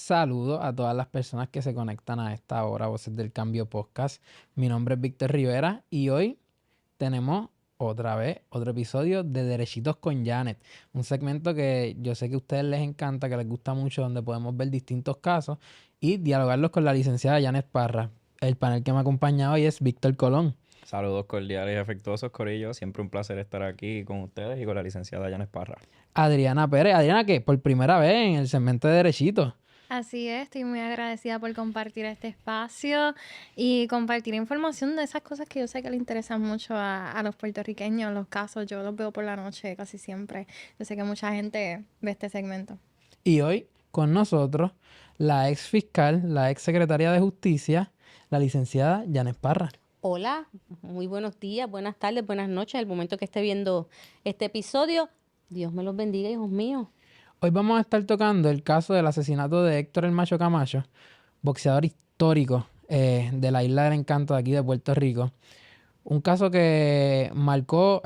saludo a todas las personas que se conectan a esta hora, Voces del Cambio Podcast. Mi nombre es Víctor Rivera y hoy tenemos otra vez otro episodio de Derechitos con Janet, un segmento que yo sé que a ustedes les encanta, que les gusta mucho, donde podemos ver distintos casos y dialogarlos con la licenciada Janet Parra. El panel que me acompaña hoy es Víctor Colón, Saludos cordiales y afectuosos, Corillo. Siempre un placer estar aquí con ustedes y con la licenciada Yanes Parra. Adriana Pérez. Adriana, que por primera vez en el segmento de Derechitos. Así es, estoy muy agradecida por compartir este espacio y compartir información de esas cosas que yo sé que le interesan mucho a los puertorriqueños, los casos. Yo los veo por la noche casi siempre. Yo sé que mucha gente ve este segmento. Y hoy con nosotros la ex fiscal, la ex secretaria de Justicia, la licenciada Janet Parra. Hola, muy buenos días, buenas tardes, buenas noches. El momento que esté viendo este episodio, Dios me los bendiga, hijos míos. Hoy vamos a estar tocando el caso del asesinato de Héctor El Macho Camacho, boxeador histórico de la Isla del Encanto de aquí de Puerto Rico. Un caso que marcó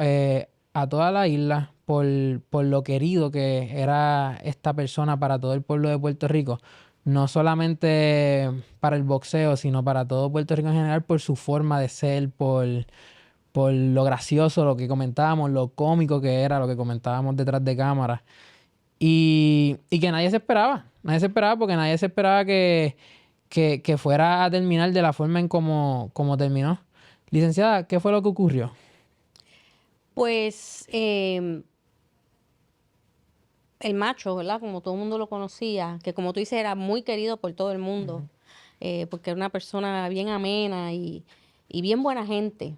a toda la isla por lo querido que era esta persona para todo el pueblo de Puerto Rico. No solamente para el boxeo, sino para todo Puerto Rico en general, por su forma de ser, por lo gracioso, lo que comentábamos, lo cómico que era, lo que comentábamos detrás de cámara. Y que nadie se esperaba. Nadie se esperaba porque nadie se esperaba que fuera a terminar de la forma en como terminó. Licenciada, ¿qué fue lo que ocurrió? Pues el macho, ¿verdad? Como todo el mundo lo conocía, que como tú dices era muy querido por todo el mundo, porque era una persona bien amena y bien buena gente.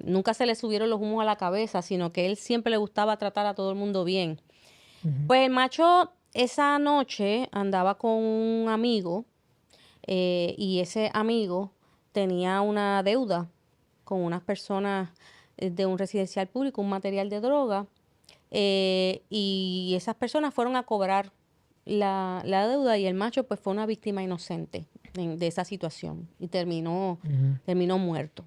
Nunca se le subieron los humos a la cabeza, sino que él siempre le gustaba tratar a todo el mundo bien. Pues el macho esa noche andaba con un amigo y ese amigo tenía una deuda con unas personas de un residencial público, un material de droga, y esas personas fueron a cobrar la deuda y el macho pues fue una víctima inocente de esa situación y terminó muerto.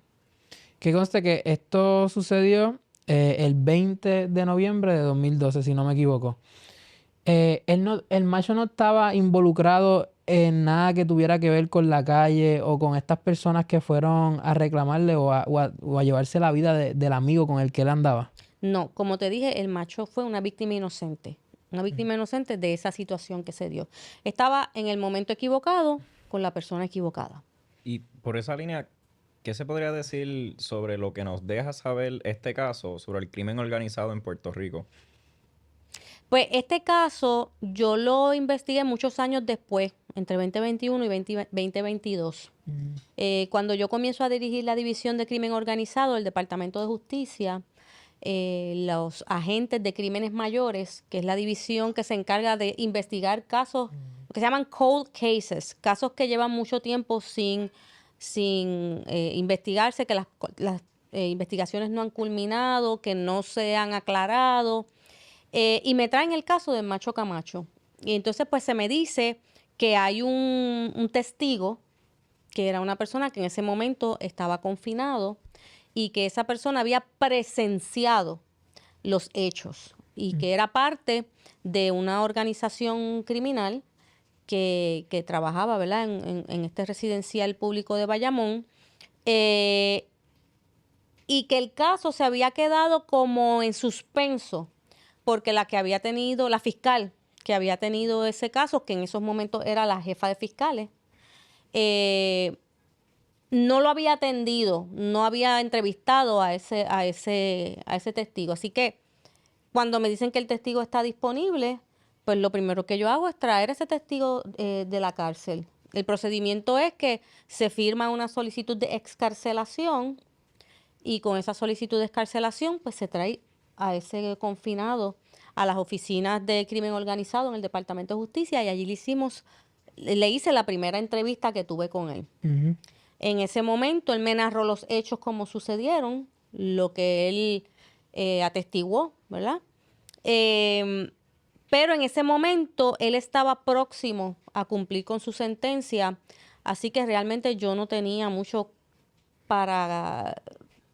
Que conste que esto sucedió el 20 de noviembre de 2012, si no me equivoco. El macho no estaba involucrado en nada que tuviera que ver con la calle o con estas personas que fueron a reclamarle o a llevarse la vida del amigo con el que él andaba. No, como te dije, el macho fue una víctima inocente de esa situación que se dio. Estaba en el momento equivocado con la persona equivocada. Y por esa línea, ¿qué se podría decir sobre lo que nos deja saber este caso, sobre el crimen organizado en Puerto Rico? Pues este caso yo lo investigué muchos años después, entre 2021 y 2022. Cuando yo comienzo a dirigir la División de Crimen Organizado del Departamento de Justicia, los agentes de crímenes mayores, que es la división que se encarga de investigar casos que se llaman cold cases, casos que llevan mucho tiempo sin investigarse, que las investigaciones no han culminado, que no se han aclarado. Y me traen el caso del Macho Camacho. Y entonces pues se me dice que hay un testigo, que era una persona que en ese momento estaba confinado y que esa persona había presenciado los hechos y que era parte de una organización criminal que trabajaba, ¿verdad?, en este residencial público de Bayamón, y que el caso se había quedado como en suspenso porque la fiscal que había tenido ese caso, que en esos momentos era la jefa de fiscales, no lo había atendido, no había entrevistado a ese testigo. Así que cuando me dicen que el testigo está disponible, pues lo primero que yo hago es traer ese testigo de la cárcel. El procedimiento es que se firma una solicitud de excarcelación y con esa solicitud de excarcelación pues se trae a ese confinado a las oficinas de crimen organizado en el Departamento de Justicia y allí le hice la primera entrevista que tuve con él. En ese momento él me narró los hechos como sucedieron, lo que él atestiguó, ¿verdad? Pero en ese momento él estaba próximo a cumplir con su sentencia, así que realmente yo no tenía mucho para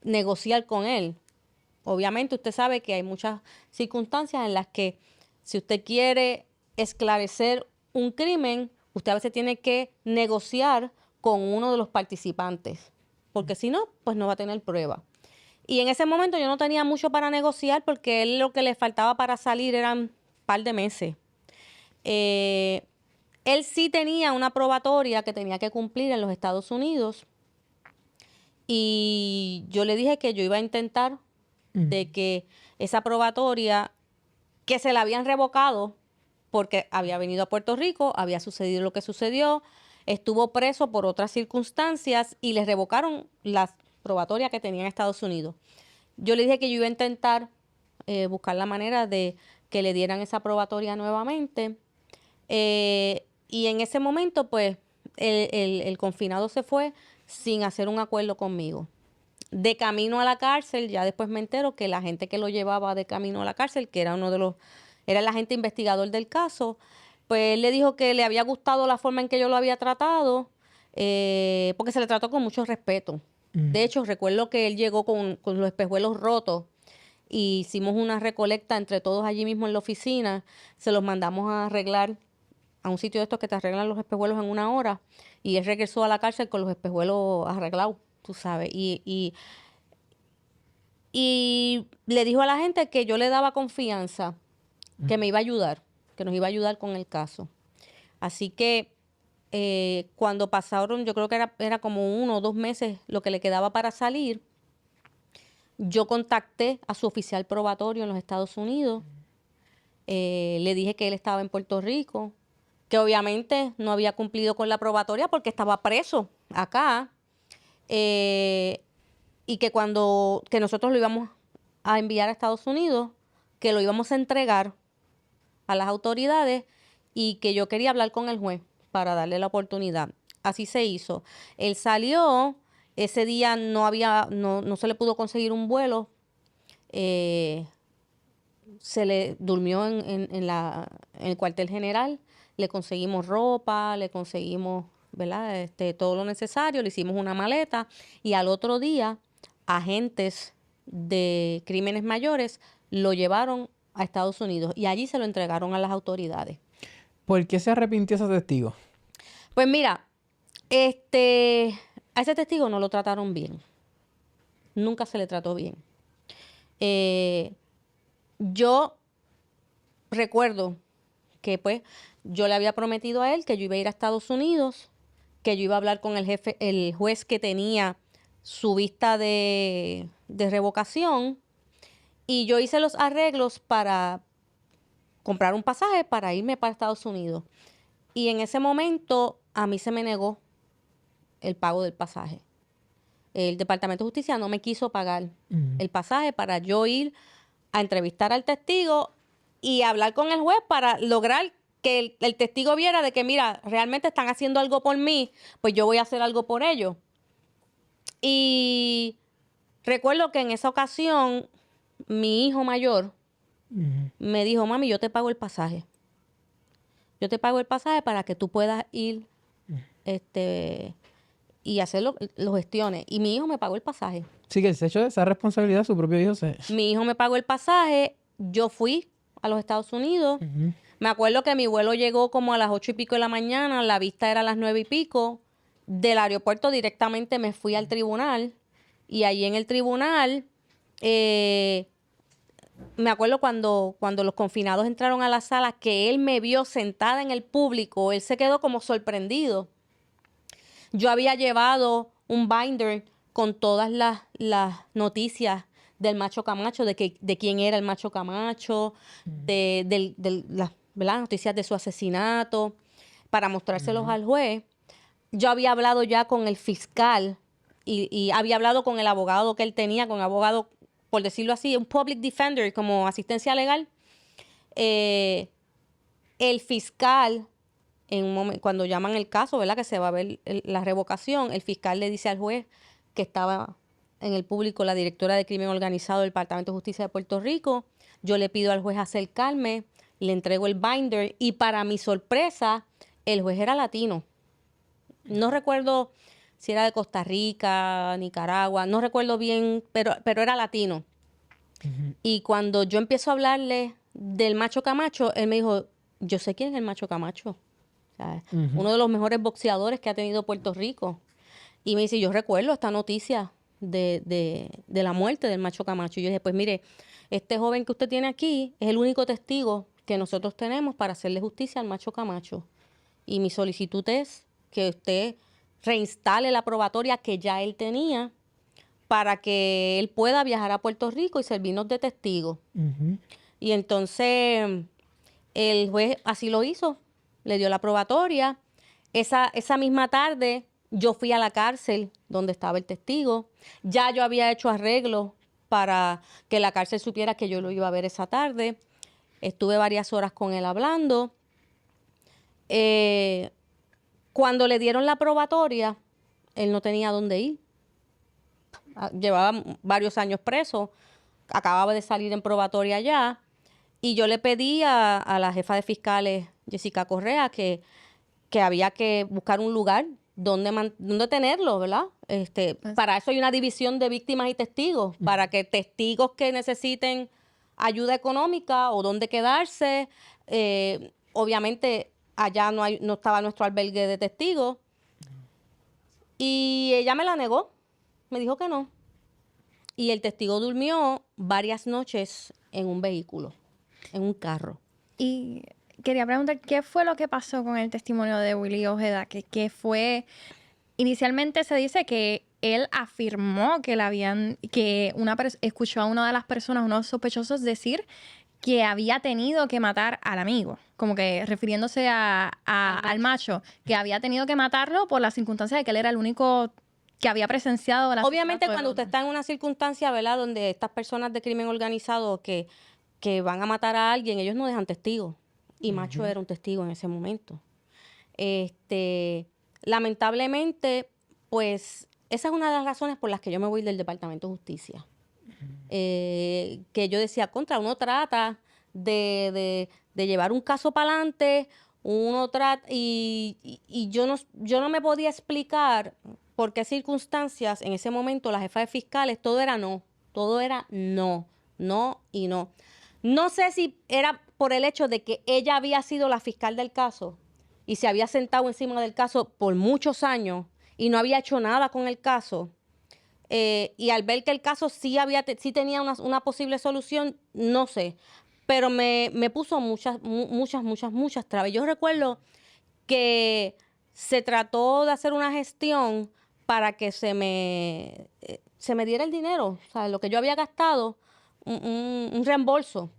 negociar con él. Obviamente usted sabe que hay muchas circunstancias en las que si usted quiere esclarecer un crimen, usted a veces tiene que negociar con uno de los participantes, porque si no, pues no va a tener prueba. Y en ese momento yo no tenía mucho para negociar porque él lo que le faltaba para salir eran un par de meses. Él sí tenía una probatoria que tenía que cumplir en los Estados Unidos y yo le dije que yo iba a intentar de que esa probatoria, que se la habían revocado porque había venido a Puerto Rico, había sucedido lo que sucedió, estuvo preso por otras circunstancias y les revocaron la probatoria que tenía en Estados Unidos. Yo le dije que yo iba a intentar buscar la manera de que le dieran esa probatoria nuevamente. Y en ese momento, pues, el confinado se fue sin hacer un acuerdo conmigo. De camino a la cárcel, ya después me entero que la gente que lo llevaba de camino a la cárcel, que era era el agente investigador del caso, pues él le dijo que le había gustado la forma en que yo lo había tratado, porque se le trató con mucho respeto. De hecho, recuerdo que él llegó con los espejuelos rotos y hicimos una recolecta entre todos allí mismo en la oficina. Se los mandamos a arreglar a un sitio de estos que te arreglan los espejuelos en 1 hora y él regresó a la cárcel con los espejuelos arreglados, tú sabes. Y le dijo a la gente que yo le daba confianza, que me iba a ayudar, que nos iba a ayudar con el caso. Así que cuando pasaron, yo creo que era como 1 o 2 meses lo que le quedaba para salir, yo contacté a su oficial probatorio en los Estados Unidos. Le dije que él estaba en Puerto Rico, que obviamente no había cumplido con la probatoria porque estaba preso acá, y que que nosotros lo íbamos a enviar a Estados Unidos, que lo íbamos a entregar a las autoridades y que yo quería hablar con el juez para darle la oportunidad. Así se hizo. Él salió, ese día no se le pudo conseguir un vuelo, se le durmió en el cuartel general, le conseguimos ropa, le conseguimos, ¿verdad? Todo lo necesario, le hicimos una maleta y al otro día agentes de crímenes mayores lo llevaron a Estados Unidos y allí se lo entregaron a las autoridades. ¿Por qué se arrepintió ese testigo? Pues mira, a ese testigo no lo trataron bien. Nunca se le trató bien. Yo recuerdo que pues yo le había prometido a él que yo iba a ir a Estados Unidos, que yo iba a hablar con el juez que tenía su vista de revocación, y yo hice los arreglos para comprar un pasaje para irme para Estados Unidos. Y en ese momento a mí se me negó el pago del pasaje. El Departamento de Justicia no me quiso pagar el pasaje para yo ir a entrevistar al testigo y hablar con el juez para lograr que el testigo viera de que, mira, realmente están haciendo algo por mí, pues yo voy a hacer algo por ellos. Y recuerdo que en esa ocasión mi hijo mayor me dijo, mami, yo te pago el pasaje. Yo te pago el pasaje para que tú puedas ir y hacer los gestiones. Y mi hijo me pagó el pasaje. Sí, que el hecho de esa responsabilidad, su propio hijo se... Mi hijo me pagó el pasaje, yo fui a los Estados Unidos. Me acuerdo que mi vuelo llegó como a las 8 y pico de la mañana, la vista era a las 9 y pico. Del aeropuerto directamente me fui al tribunal y allí en el tribunal, me acuerdo cuando los confinados entraron a la sala, que él me vio sentada en el público, él se quedó como sorprendido. Yo había llevado un binder con todas las noticias del Macho Camacho, de quién era el Macho Camacho, de las noticias de su asesinato, para mostrárselos al juez. Yo había hablado ya con el fiscal y había hablado con el abogado que él tenía, con el abogado, por decirlo así, un public defender, como asistencia legal. El fiscal, en un momento, cuando llaman el caso, ¿verdad?, que se va a ver la revocación, el fiscal le dice al juez que estaba en el público la directora de crimen organizado del Departamento de Justicia de Puerto Rico. Yo le pido al juez acercarme, le entrego el binder y para mi sorpresa, el juez era latino. No recuerdo si era de Costa Rica, Nicaragua, no recuerdo bien, pero era latino. Y cuando yo empiezo a hablarle del Macho Camacho, él me dijo, yo sé quién es el Macho Camacho. sea, uno de los mejores boxeadores que ha tenido Puerto Rico. Y me dice, yo recuerdo esta noticia de la muerte del Macho Camacho. Y yo dije, pues mire, este joven que usted tiene aquí es el único testigo que nosotros tenemos para hacerle justicia al Macho Camacho. Y mi solicitud es que usted reinstale la probatoria que ya él tenía para que él pueda viajar a Puerto Rico y servirnos de testigo. Y entonces el juez así lo hizo, le dio la probatoria. Esa misma tarde yo fui a la cárcel donde estaba el testigo. Ya yo había hecho arreglos para que la cárcel supiera que yo lo iba a ver esa tarde. Estuve varias horas con él hablando. Cuando le dieron la probatoria, él no tenía dónde ir. Llevaba varios años preso, acababa de salir en probatoria ya, y yo le pedí a la jefa de fiscales, Jessica Correa, que había que buscar un lugar donde tenerlo, ¿verdad? Para eso hay una división de víctimas y testigos, para que testigos que necesiten ayuda económica o dónde quedarse, obviamente allá no estaba nuestro albergue de testigos, y ella me la negó, me dijo que no. Y el testigo durmió varias noches en un vehículo, en un carro. Y quería preguntar, ¿qué fue lo que pasó con el testimonio de Willy Ojeda? Que fue, inicialmente se dice que él afirmó que escuchó a una de las personas, unos sospechosos, decir que había tenido que matar al amigo, como que refiriéndose al macho, que había tenido que matarlo por la circunstancia de que él era el único que había presenciado la Obviamente cuando usted está en una circunstancia, ¿verdad?, donde estas personas de crimen organizado que van a matar a alguien, ellos no dejan testigos. Y Macho era un testigo en ese momento. Lamentablemente, pues, esa es una de las razones por las que yo me voy del Departamento de Justicia. Que yo decía, uno trata de llevar un caso para adelante, y yo no me podía explicar por qué circunstancias en ese momento la jefa de fiscales, todo era no y no. No sé si era por el hecho de que ella había sido la fiscal del caso y se había sentado encima del caso por muchos años y no había hecho nada con el caso. Y al ver que el caso sí tenía una posible solución, no sé. Pero me puso muchas trabas. Yo recuerdo que se trató de hacer una gestión para que se me diera el dinero, o sea, lo que yo había gastado, un reembolso.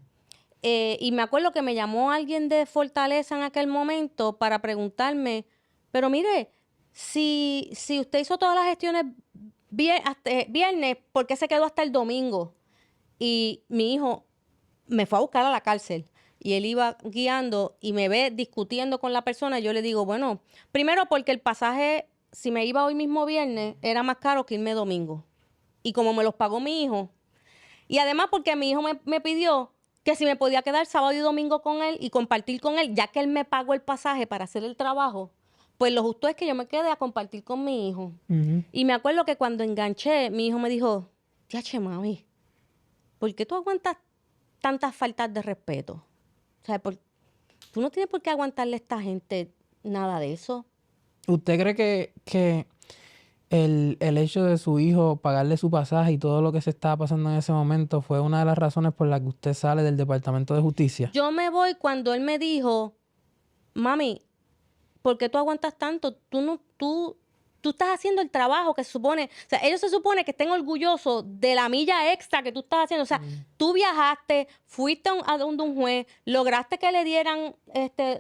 Y me acuerdo que me llamó alguien de Fortaleza en aquel momento para preguntarme, pero mire, si usted hizo todas las gestiones hasta viernes, ¿por qué se quedó hasta el domingo? Y mi hijo me fue a buscar a la cárcel y él iba guiando y me ve discutiendo con la persona. Y yo le digo, bueno, primero porque el pasaje, si me iba hoy mismo viernes, era más caro que irme domingo. Y como me los pagó mi hijo, y además porque mi hijo me pidió que si me podía quedar sábado y domingo con él y compartir con él, ya que él me pagó el pasaje para hacer el trabajo, pues lo justo es que yo me quede a compartir con mi hijo. Y me acuerdo que cuando enganché, mi hijo me dijo, "Tiache, mami, ¿por qué tú aguantas tantas faltas de respeto? O sea, tú no tienes por qué aguantarle a esta gente nada de eso." ¿Usted cree que el hecho de su hijo pagarle su pasaje y todo lo que se estaba pasando en ese momento fue una de las razones por las que usted sale del Departamento de Justicia? Yo me voy cuando él me dijo, "Mami, ¿por qué tú aguantas tanto? Tú estás haciendo el trabajo que se supone, o sea, ellos se supone que estén orgullosos de la milla extra que tú estás haciendo. O sea, tú viajaste, fuiste a donde un juez, lograste que le dieran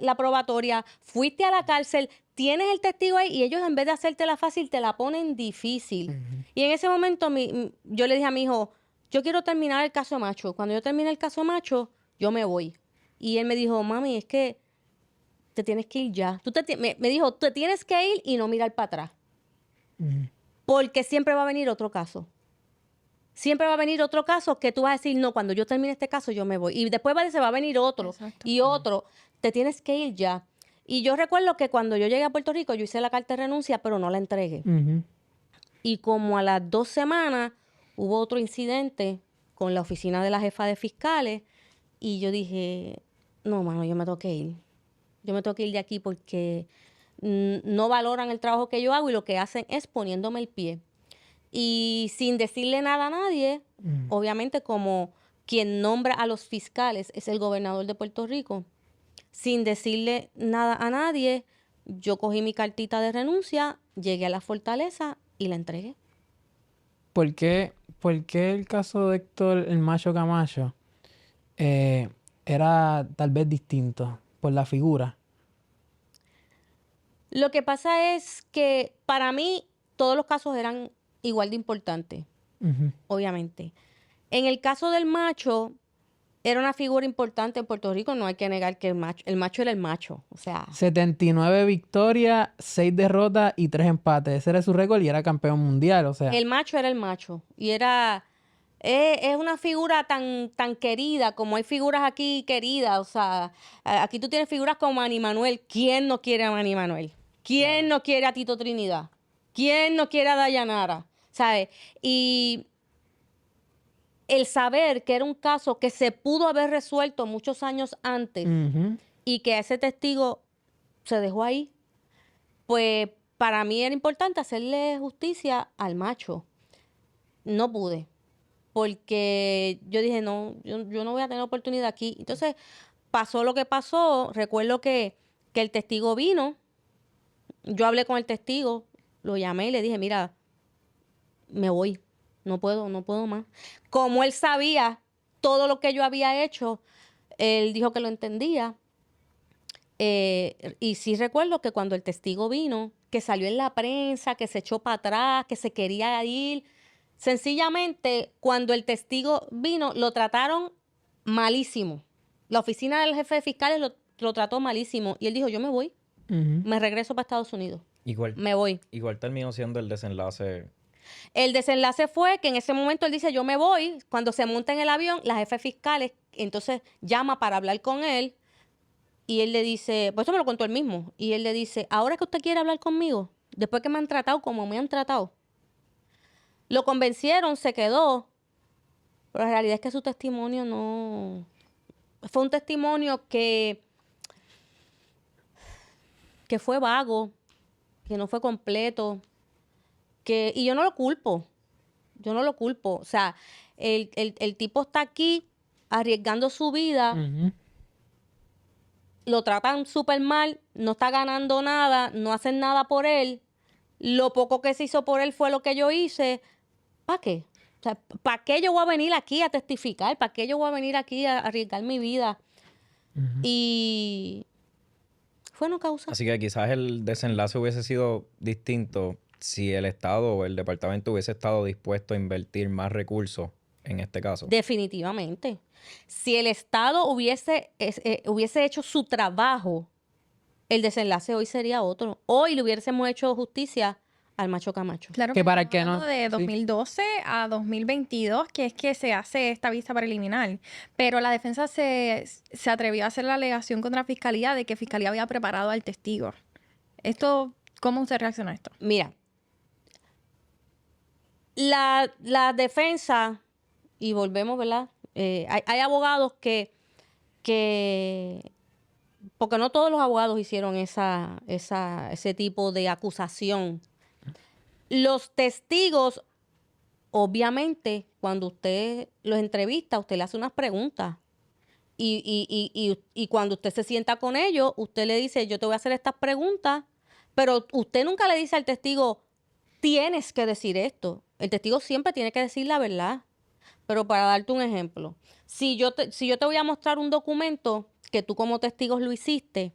la probatoria, fuiste a la cárcel, tienes el testigo ahí y ellos en vez de hacértela fácil te la ponen difícil." Y en ese momento yo le dije a mi hijo, yo quiero terminar el caso Macho. Cuando yo termine el caso Macho, yo me voy. Y él me dijo, "Mami, es que te tienes que ir ya." Me dijo, te tienes que ir y no mirar para atrás. Porque siempre va a venir otro caso. Siempre va a venir otro caso que tú vas a decir, no, cuando yo termine este caso yo me voy. Y después se va a venir otro. Exacto. Y otro. Te tienes que ir ya. Y yo recuerdo que cuando yo llegué a Puerto Rico, yo hice la carta de renuncia, pero no la entregué. Y como a las 2 semanas hubo otro incidente con la oficina de la jefa de fiscales y yo dije, no, mano, yo me tengo que ir. yo me tengo que ir de aquí porque no valoran el trabajo que yo hago y lo que hacen es poniéndome el pie. Y sin decirle nada a nadie, obviamente como quien nombra a los fiscales es el gobernador de Puerto Rico, sin decirle nada a nadie, yo cogí mi cartita de renuncia, llegué a la fortaleza y la entregué. ¿Por qué el caso de Héctor el Macho Camacho era tal vez distinto por la figura? Lo que pasa es que para mí todos los casos eran igual de importantes, Ujú. obviamente. En el caso del Macho, era una figura importante en Puerto Rico, no hay que negar que el macho era el macho, o sea, 79 victorias, 6 derrotas y 3 empates. Ese era su récord y era campeón mundial, o sea. el macho era el macho y es una figura tan querida, como hay figuras aquí queridas, o sea, aquí tú tienes figuras como Manny Manuel. ¿Quién no quiere a Manny Manuel? ¿Quién no quiere a Tito Trinidad? ¿Quién no quiere a Dayanara? ¿Sabes? Y el saber que era un caso que se pudo haber resuelto muchos años antes Ujú. y que ese testigo se dejó ahí, pues para mí era importante hacerle justicia al macho. No pude, porque yo dije, no, yo no voy a tener oportunidad aquí. Entonces pasó lo que pasó. Recuerdo que el testigo vino, yo hablé con el testigo, lo llamé y le dije, mira, me voy, no puedo más. Como él sabía todo lo que yo había hecho, él dijo que lo entendía. Y sí recuerdo que cuando el testigo vino, que salió en la prensa, que se echó para atrás, que se quería ir, sencillamente cuando el testigo vino, lo trataron malísimo. La oficina del jefe de fiscales lo trató malísimo. Y él dijo, yo me voy, Ujú. me regreso para Estados Unidos, Igual, me voy. igual terminó siendo el desenlace. El desenlace fue que en ese momento él dice, yo me voy. Cuando se monta en el avión, la jefe de fiscales entonces llama para hablar con él y él le dice, pues eso me lo contó él mismo, y él le dice, ahora que usted quiere hablar conmigo, después que me han tratado como me han tratado. Lo convencieron, se quedó, pero la realidad es que su testimonio no... Fue un testimonio que fue vago, que no fue completo, y yo no lo culpo. O sea, el tipo está aquí arriesgando su vida, Ujú. lo tratan súper mal, no está ganando nada, no hacen nada por él. Lo poco que se hizo por él fue lo que yo hice. ¿Para qué? O sea, ¿para qué yo voy a venir aquí a testificar? ¿Para qué yo voy a venir aquí a arriesgar mi vida? Y fue no causa. Así que quizás el desenlace hubiese sido distinto si el Estado o el departamento hubiese estado dispuesto a invertir más recursos en este caso. Definitivamente. Si el Estado hubiese hecho su trabajo, el desenlace hoy sería otro. Hoy le hubiésemos hecho justicia al Macho Camacho. Claro, Que porque para estamos que no- hablando de sí. 2012 a 2022, que es que se hace esta vista preliminar. Pero la defensa se atrevió a hacer la alegación contra la fiscalía de que fiscalía había preparado al testigo. ¿Cómo usted reacciona a esto? Mira, la defensa, y volvemos, ¿verdad? Hay abogados que, porque no todos los abogados hicieron ese tipo de acusación. Los testigos, obviamente, cuando usted los entrevista, usted le hace unas preguntas. Y cuando usted se sienta con ellos, usted le dice, yo te voy a hacer estas preguntas, pero usted nunca le dice al testigo, tienes que decir esto. El testigo siempre tiene que decir la verdad. Pero para darte un ejemplo, si yo te voy a mostrar un documento que tú como testigo lo hiciste,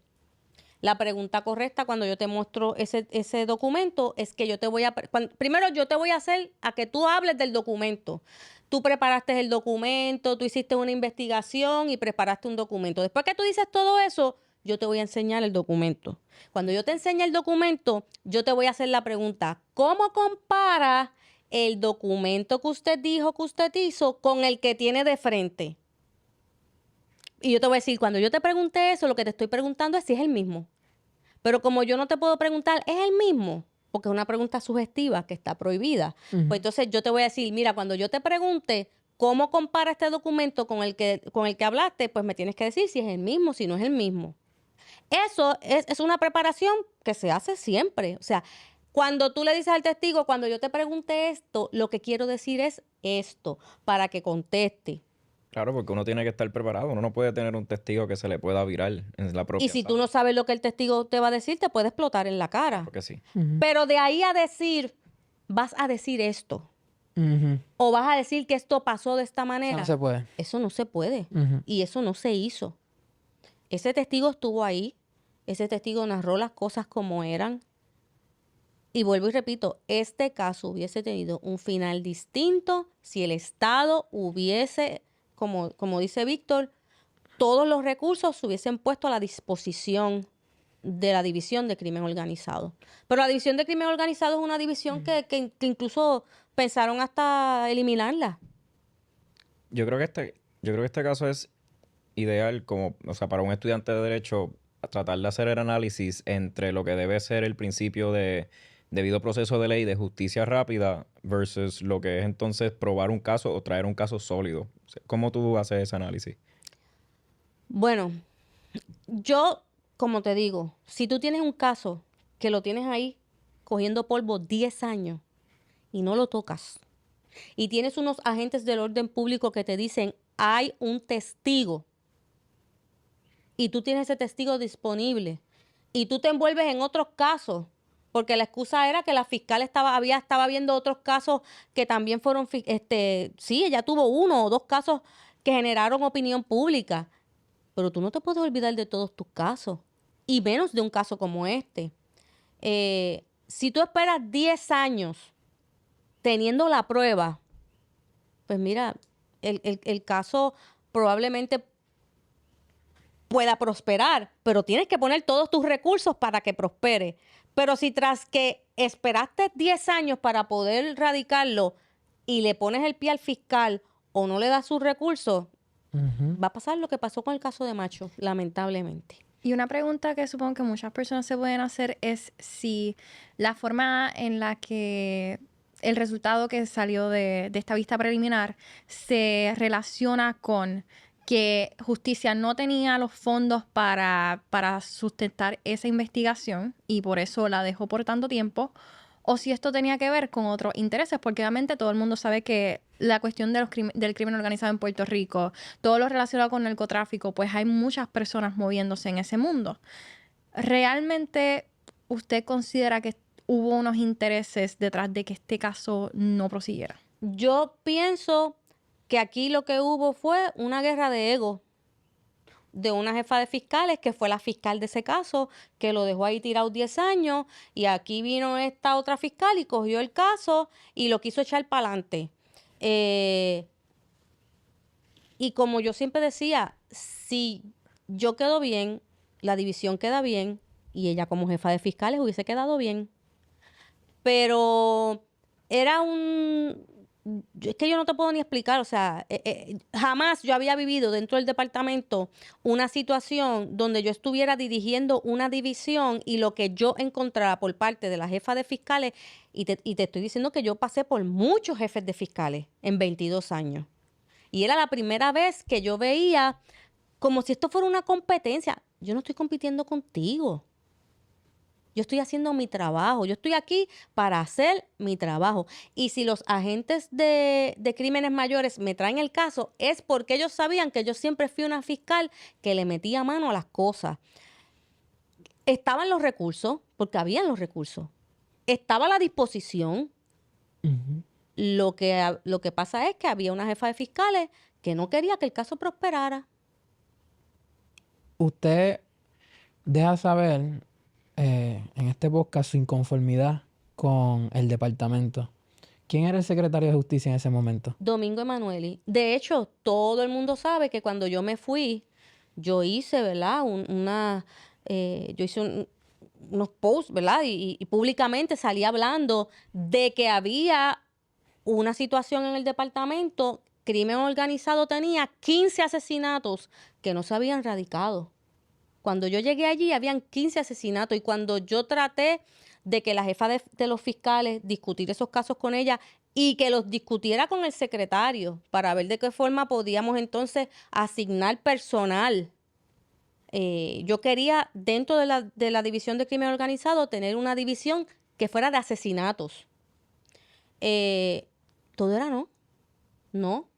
la pregunta correcta cuando yo te muestro ese documento es que yo te voy a... primero yo te voy a hacer a que tú hables del documento. Tú preparaste el documento, tú hiciste una investigación y preparaste un documento. Después que tú dices todo eso, yo te voy a enseñar el documento. Cuando yo te enseñe el documento, yo te voy a hacer la pregunta, ¿cómo compara el documento que usted dijo que usted hizo con el que tiene de frente? Y yo te voy a decir, cuando yo te pregunté eso, lo que te estoy preguntando es si es el mismo. Pero como yo no te puedo preguntar, ¿es el mismo? Porque es una pregunta sugestiva que está prohibida. Pues entonces yo te voy a decir, mira, cuando yo te pregunte cómo compara este documento con el que hablaste, pues me tienes que decir si es el mismo, si no es el mismo. Eso es una preparación que se hace siempre. O sea, cuando tú le dices al testigo, cuando yo te pregunte esto, lo que quiero decir es esto, para que conteste. Claro, porque uno tiene que estar preparado. Uno no puede tener un testigo que se le pueda virar en la propia Y si tú sala. no sabes lo que el testigo te va a decir, te puede explotar en la cara. Porque sí. Ujú. Pero de ahí a decir, vas a decir esto, Ujú. o vas a decir que esto pasó de esta Eso manera, no se puede. eso no se puede. Ujú. Y eso no se hizo. Ese testigo estuvo ahí, ese testigo narró las cosas como eran. Y vuelvo y repito, este caso hubiese tenido un final distinto si el Estado hubiese, como dice Víctor, todos los recursos se hubiesen puesto a la disposición de la División de Crimen Organizado. Pero la División de Crimen Organizado es una división que incluso pensaron hasta eliminarla. Yo creo que este caso es ideal como, o sea, para un estudiante de derecho tratar de hacer el análisis entre lo que debe ser el principio de debido proceso de ley de justicia rápida versus lo que es entonces probar un caso o traer un caso sólido. O sea, ¿cómo tú haces ese análisis? Bueno, yo, como te digo, si tú tienes un caso que lo tienes ahí cogiendo polvo 10 años y no lo tocas, y tienes unos agentes del orden público que te dicen, hay un testigo, y tú tienes ese testigo disponible, y tú te envuelves en otros casos, porque la excusa era que la fiscal estaba viendo otros casos que también fueron, sí, ella tuvo 1 o 2 casos que generaron opinión pública, pero tú no te puedes olvidar de todos tus casos, y menos de un caso como este. Si tú esperas 10 años teniendo la prueba, pues mira, el caso probablemente pueda prosperar, pero tienes que poner todos tus recursos para que prospere. Pero si tras que esperaste 10 años para poder radicarlo y le pones el pie al fiscal o no le das sus recursos, Ujú. va a pasar lo que pasó con el caso de Macho, lamentablemente. Y una pregunta que supongo que muchas personas se pueden hacer es si la forma en la que el resultado que salió de esta vista preliminar se relaciona con que justicia no tenía los fondos para sustentar esa investigación y por eso la dejó por tanto tiempo, o si esto tenía que ver con otros intereses, porque obviamente todo el mundo sabe que la cuestión de del crimen organizado en Puerto Rico, todo lo relacionado con el narcotráfico, pues hay muchas personas moviéndose en ese mundo. ¿Realmente usted considera que hubo unos intereses detrás de que este caso no prosiguiera? Yo pienso que aquí lo que hubo fue una guerra de ego de una jefa de fiscales que fue la fiscal de ese caso, que lo dejó ahí tirado 10 años, y aquí vino esta otra fiscal y cogió el caso y lo quiso echar para adelante. Y como yo siempre decía, si yo quedo bien, la división queda bien, y ella como jefa de fiscales hubiese quedado bien. Pero era es que yo no te puedo ni explicar, o sea, jamás yo había vivido dentro del departamento una situación donde yo estuviera dirigiendo una división y lo que yo encontrara por parte de la jefa de fiscales, y te estoy diciendo que yo pasé por muchos jefes de fiscales en 22 años. Y era la primera vez que yo veía como si esto fuera una competencia. Yo no estoy compitiendo contigo. Yo estoy haciendo mi trabajo. Yo estoy aquí para hacer mi trabajo. Y si los agentes de crímenes mayores me traen el caso, es porque ellos sabían que yo siempre fui una fiscal que le metía mano a las cosas. Estaban los recursos, porque habían los recursos. Estaba la disposición. Ujú. Lo que pasa es que había una jefa de fiscales que no quería que el caso prosperara. Usted deja saber en este podcast su inconformidad con el departamento. ¿Quién era el secretario de justicia en ese momento? Domingo Emanueli. De hecho, todo el mundo sabe que cuando yo me fui, yo hice, ¿verdad? Yo hice unos posts, ¿verdad? Y públicamente salí hablando de que había una situación en el departamento. Crimen organizado tenía 15 asesinatos que no se habían radicado. Cuando yo llegué allí, habían 15 asesinatos. Y cuando yo traté de que la jefa de los fiscales discutir esos casos con ella y que los discutiera con el secretario para ver de qué forma podíamos entonces asignar personal yo quería, dentro de la división de crimen organizado, tener una división que fuera de asesinatos. Todo era no.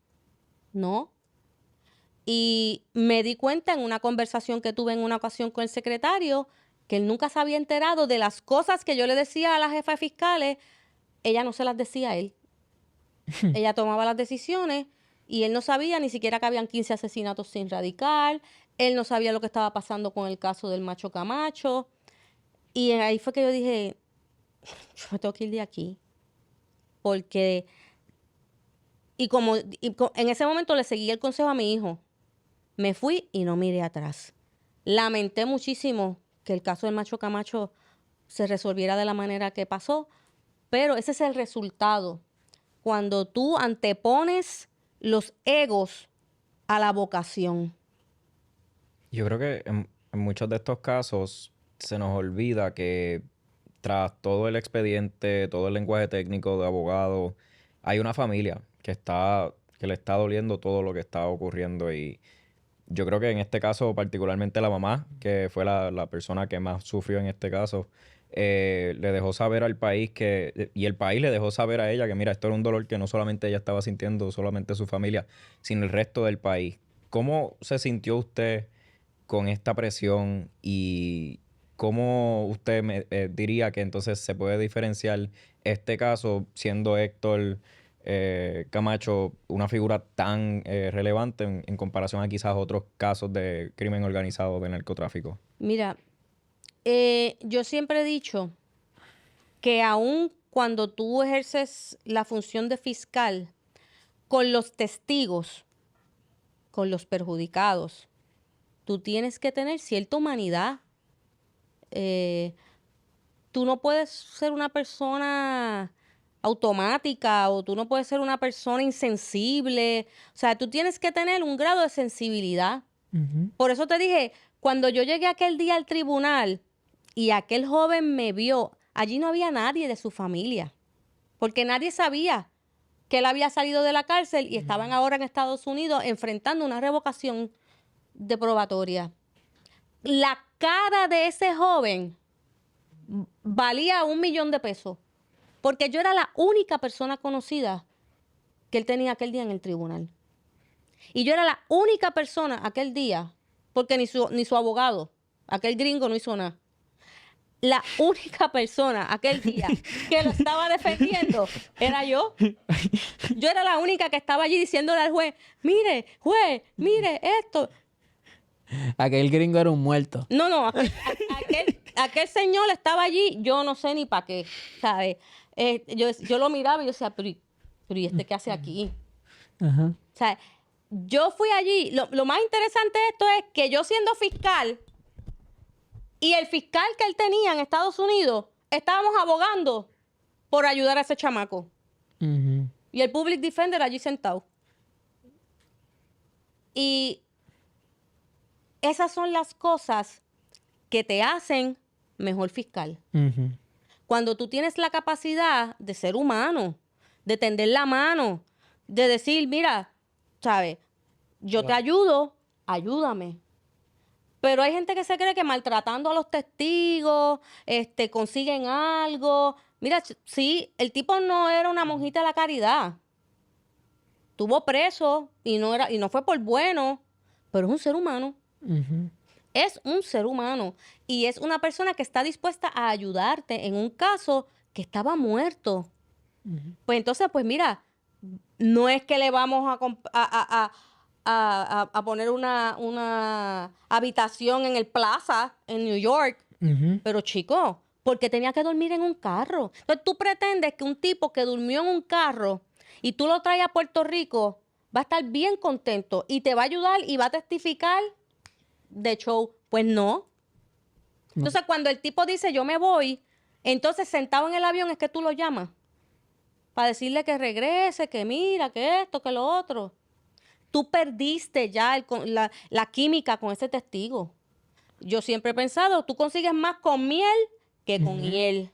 Y me di cuenta en una conversación que tuve en una ocasión con el secretario que él nunca se había enterado de las cosas que yo le decía a la jefa de fiscales. Ella no se las decía a él. Ella tomaba las decisiones y él no sabía ni siquiera que habían 15 asesinatos sin radical. Él no sabía lo que estaba pasando con el caso del Macho Camacho. Y ahí fue que yo dije, yo me tengo que ir de aquí. Porque... en ese momento le seguí el consejo a mi hijo. Me fui y no miré atrás. Lamenté muchísimo que el caso del Macho Camacho se resolviera de la manera que pasó, pero ese es el resultado. Cuando tú antepones los egos a la vocación. Yo creo que en muchos de estos casos se nos olvida que tras todo el expediente, todo el lenguaje técnico de abogado, hay una familia que le está doliendo todo lo que está ocurriendo. Y yo creo que en este caso, particularmente la mamá, que fue la persona que más sufrió en este caso, le dejó saber al país y el país le dejó saber a ella que, mira, esto era un dolor que no solamente ella estaba sintiendo, solamente su familia, sino el resto del país. ¿Cómo se sintió usted con esta presión y cómo usted diría que entonces se puede diferenciar este caso siendo Héctor Camacho una figura tan relevante en comparación a quizás otros casos de crimen organizado de narcotráfico? Mira, yo siempre he dicho que aun cuando tú ejerces la función de fiscal, con los testigos, con los perjudicados, tú tienes que tener cierta humanidad. Tú no puedes ser una persona automática o tú no puedes ser una persona insensible. O sea, tú tienes que tener un grado de sensibilidad. Por eso te dije, cuando yo llegué aquel día al tribunal y aquel joven me vio, allí no había nadie de su familia, porque nadie sabía que él había salido de la cárcel y estaban ahora en Estados Unidos enfrentando una revocación de probatoria. La cara de ese joven valía $1,000,000 porque yo era la única persona conocida que él tenía aquel día en el tribunal. Y yo era la única persona aquel día, porque ni su abogado, aquel gringo, no hizo nada. La única persona aquel día que lo estaba defendiendo era yo. Yo era la única que estaba allí diciéndole al juez, mire, esto. Aquel gringo era un muerto. No, aquel señor estaba allí, yo no sé ni para qué, ¿sabes? Yo lo miraba y yo decía, pero ¿y este qué hace aquí? Ajá. O sea, yo fui allí. Lo más interesante de esto es que yo siendo fiscal y el fiscal que él tenía en Estados Unidos, estábamos abogando por ayudar a ese chamaco. Y el public defender allí sentado. Y esas son las cosas que te hacen mejor fiscal. Cuando tú tienes la capacidad de ser humano, de tender la mano, de decir, mira, ¿sabes? Yo te ayudo, ayúdame. Pero hay gente que se cree que maltratando a los testigos, consiguen algo. Mira, sí, el tipo no era una monjita de la caridad. Estuvo preso y no fue por bueno, pero es un ser humano. Es un ser humano y es una persona que está dispuesta a ayudarte en un caso que estaba muerto. Pues entonces, pues mira, no es que le vamos a poner una habitación en el Plaza en New York, pero chico, porque tenía que dormir en un carro. Entonces tú pretendes que un tipo que durmió en un carro y tú lo traes a Puerto Rico va a estar bien contento y te va a ayudar y va a testificar de show. Pues no. Entonces cuando el tipo dice yo me voy, entonces sentado en el avión es que tú lo llamas para decirle que regrese, que mira, que esto, que lo otro. Tú perdiste ya la química con ese testigo. Yo siempre he pensado, tú consigues más con miel que con hiel.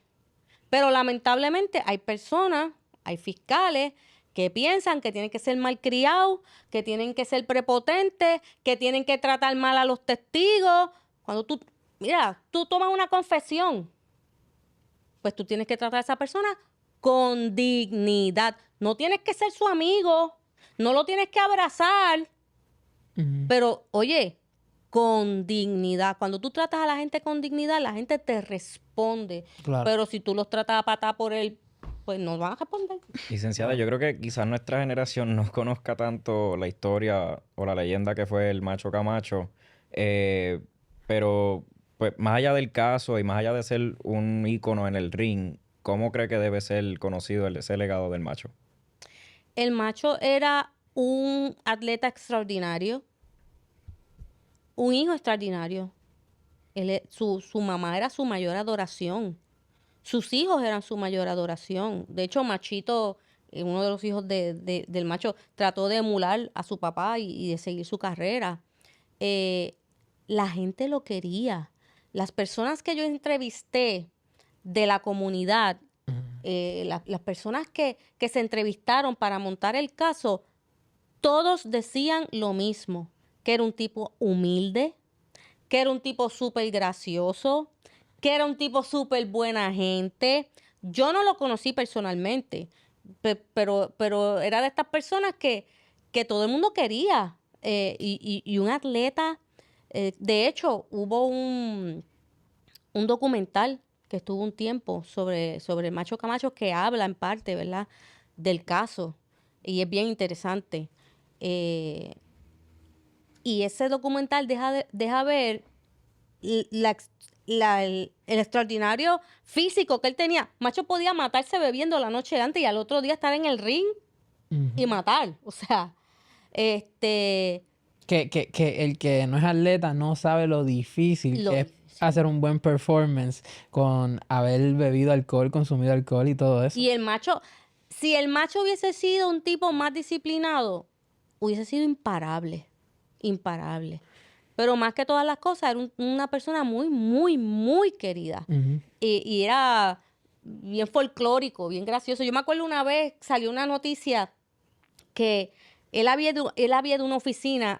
Pero lamentablemente hay personas, hay fiscales que piensan que tienen que ser malcriados, que tienen que ser prepotentes, que tienen que tratar mal a los testigos. Cuando tú tomas una confesión, pues tú tienes que tratar a esa persona con dignidad. No tienes que ser su amigo, no lo tienes que abrazar, pero oye, con dignidad. Cuando tú tratas a la gente con dignidad, la gente te responde. Claro. Pero si tú los tratas a patada por él, pues no van a responder. Licenciada, yo creo que quizás nuestra generación no conozca tanto la historia o la leyenda que fue el Macho Camacho, pero pues más allá del caso y más allá de ser un ícono en el ring, ¿cómo cree que debe ser conocido ese legado del Macho? El Macho era un atleta extraordinario, un hijo extraordinario. Su mamá era su mayor adoración. Sus hijos eran su mayor adoración. De hecho, Machito, uno de los hijos del Macho, trató de emular a su papá y de seguir su carrera. La gente lo quería. Las personas que yo entrevisté de la comunidad, las personas que se entrevistaron para montar el caso, todos decían lo mismo, que era un tipo humilde, que era un tipo súper gracioso, que era un tipo súper buena gente. Yo no lo conocí personalmente, pero era de estas personas que todo el mundo quería. Y un atleta, de hecho, hubo un documental que estuvo un tiempo sobre el Macho Camacho que habla en parte, ¿verdad?, del caso. Y es bien interesante. Y ese documental deja ver el extraordinario físico que él tenía. Macho podía matarse bebiendo la noche antes y al otro día estar en el ring y matar. O sea, Que el que no es atleta no sabe lo difícil que es hacer un buen performance con haber bebido alcohol, consumido alcohol y todo eso. Y el Macho, si el Macho hubiese sido un tipo más disciplinado, hubiese sido imparable. Imparable. Pero más que todas las cosas, era una persona muy, muy, muy querida. Y era bien folclórico, bien gracioso. Yo me acuerdo una vez, salió una noticia que él había de una oficina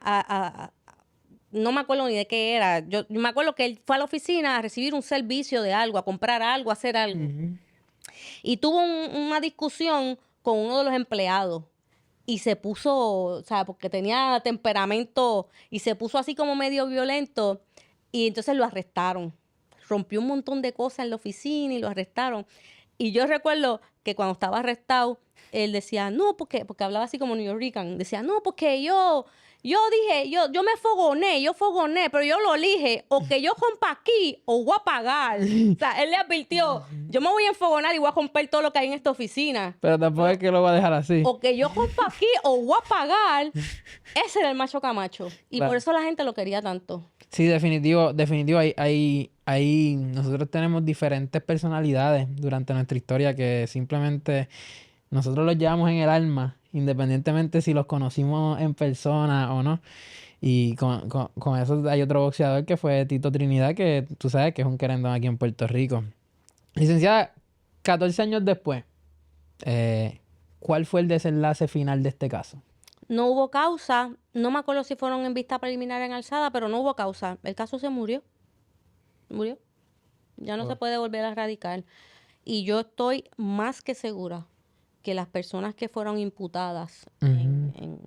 no me acuerdo ni de qué era. Yo me acuerdo que él fue a la oficina a recibir un servicio de algo, a comprar algo, a hacer algo. Y tuvo una discusión con uno de los empleados. Y se puso, o sea, porque tenía temperamento y se puso así como medio violento. Y entonces lo arrestaron. Rompió un montón de cosas en la oficina y lo arrestaron. Y yo recuerdo que cuando estaba arrestado, él decía, no, porque hablaba así como New Yorker. Decía, no, porque yo dije, yo me fogoné, pero yo lo dije, o que yo rompa aquí o voy a pagar. O sea, él le advirtió, yo me voy a enfogonar y voy a romper todo lo que hay en esta oficina. Pero tampoco es que lo va a dejar así. O que yo rompa aquí o voy a pagar. Ese era el Macho Camacho. Y Claro. por eso la gente lo quería tanto. Sí, definitivo, nosotros tenemos diferentes personalidades durante nuestra historia que simplemente nosotros los llevamos en el alma, independientemente si los conocimos en persona o no. Y con eso hay otro boxeador que fue Tito Trinidad, que tú sabes que es un querendón aquí en Puerto Rico. Licenciada, 14 años después, ¿cuál fue el desenlace final de este caso? No hubo causa. No me acuerdo si fueron en vista preliminar en alzada, pero no hubo causa. El caso se murió. Murió. Ya no se puede volver a radicar. Y yo estoy más que segura que las personas que fueron imputadas en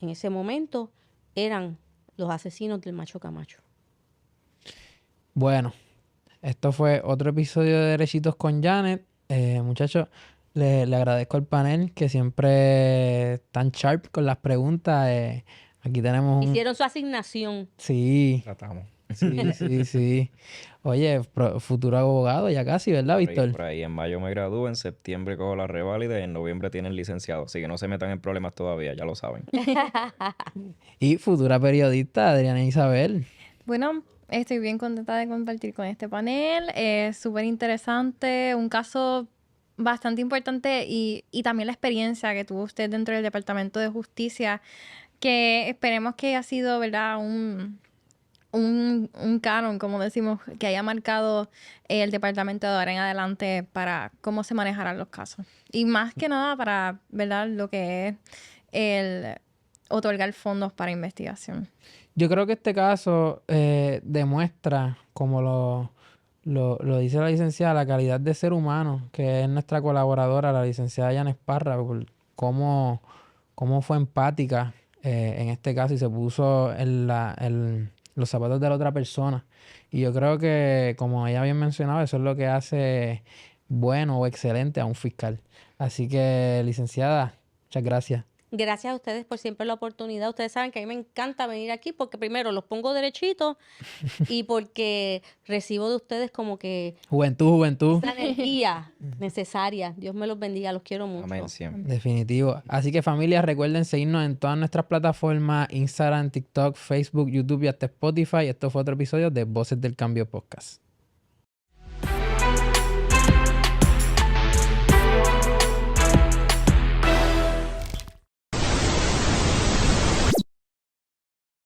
ese momento eran los asesinos del Macho Camacho. Bueno, esto fue otro episodio de Derechitos con Janet. Muchachos, le agradezco al panel que siempre tan sharp con las preguntas. Aquí tenemos un... Hicieron su asignación. Sí, Tratamos. sí. Oye, futuro abogado ya casi, ¿verdad, Víctor? Por ahí, en mayo me gradúo, en septiembre cojo la reválida y en noviembre tienen licenciado. Así que no se metan en problemas todavía, ya lo saben. Y futura periodista Adriana Isabel. Bueno, estoy bien contenta de compartir con este panel. Es súper interesante, un caso bastante importante y también la experiencia que tuvo usted dentro del Departamento de Justicia, que esperemos que haya sido, ¿verdad?, un canon, como decimos, que haya marcado el departamento de ahora en adelante para cómo se manejarán los casos. Y más que nada para, ¿verdad?, lo que es el otorgar fondos para investigación. Yo creo que este caso demuestra, como lo dice la licenciada, la calidad de ser humano, que es nuestra colaboradora, la licenciada Yanes Parra, por cómo fue empática en este caso y se puso en los zapatos de la otra persona. Y yo creo que, como ella bien mencionaba, eso es lo que hace bueno o excelente a un fiscal. Así que, licenciada, muchas gracias. Gracias a ustedes por siempre la oportunidad. Ustedes saben que a mí me encanta venir aquí porque primero los pongo derechitos y porque recibo de ustedes como que Juventud. la energía necesaria. Dios me los bendiga, los quiero mucho. Amén, siempre. Definitivo. Así que, familia, recuerden seguirnos en todas nuestras plataformas: Instagram, TikTok, Facebook, YouTube y hasta Spotify. Esto fue otro episodio de Voces del Cambio Podcast.